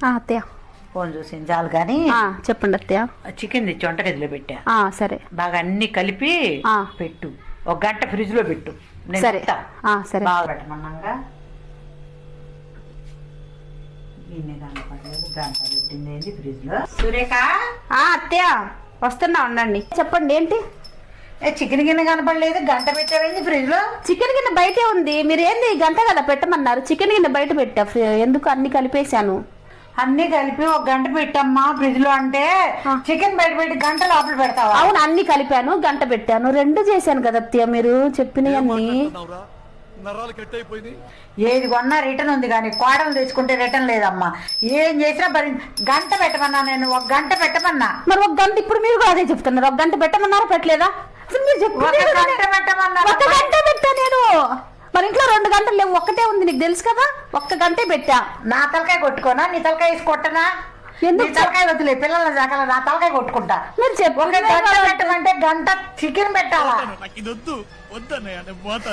అత్తయ్య ఫోన్ చూసింది చాలు కానీ చెప్పండి అత్తయ్య. చికెన్ తెచ్చి వంటగదిలో పెట్టా. సరే బాగా అన్ని కలిపి పెట్టు, 1 గంట ఫ్రిడ్జ్ లో పెట్టు. సరే సరే బాగా పెట్టమన్నాగా. గంట పెట్టింది ఏంటి ఫ్రిడ్జ్ లో. సురేఖ అత్తయ్య వస్తున్నా, ఉండండి. చెప్పండి ఏంటి? చికెన్ గిన్నె కనపడలేదు, గంట పెట్టారండి ఫ్రిడ్జ్ లో. చికెన్ గిన్నె బయటే ఉంది. మీరు ఏంది గంట కదా పెట్టమన్నారు, చికెన్ గిన్నె బయట పెట్టా. ఎందుకు అన్ని కలిపేశాను. అన్ని కలిపి 1 గంట పెట్టమ్మా ఫ్రిడ్జ్ లో అంటే చికెన్ బయట పెట్టి గంట లోపల పెడతావా? అవును, అన్ని కలిపాను, గంట పెట్టాను, 2 చేశాను కదా అత్తయ్య మీరు చెప్పినవన్నీ. ఏది కొన్నా రిటర్న్ ఉంది కానీ కోడలు తెచ్చుకుంటే రిటర్న్ లేదమ్మా. ఏం చేసినా గంట పెట్టమన్నా, నేను 1 గంట పెట్టమన్నా. మరి 1 గంట ఇప్పుడు మీరు కూడా అదే చెప్తున్నారు. 1 గంట పెట్టమన్నారా పెట్టలేదా? గంట పెట్టా నేను. మరి ఇంట్లో 2 గంటలు లేవు, 1 ఉంది. నీకు తెలుసు కదా, 1 గంటే పెట్టా. నా తలకాయ కొట్టుకోనా? నీ తలకాయ వేసి కొట్టనా? ఎందుకు తలకాయ వద్దులే, పిల్లల జాగా నా తలకాయ కొట్టుకుంటా. మీరు చెప్పండి, గంట పెట్టమంటే గంట చికెన్ పెట్టాలా?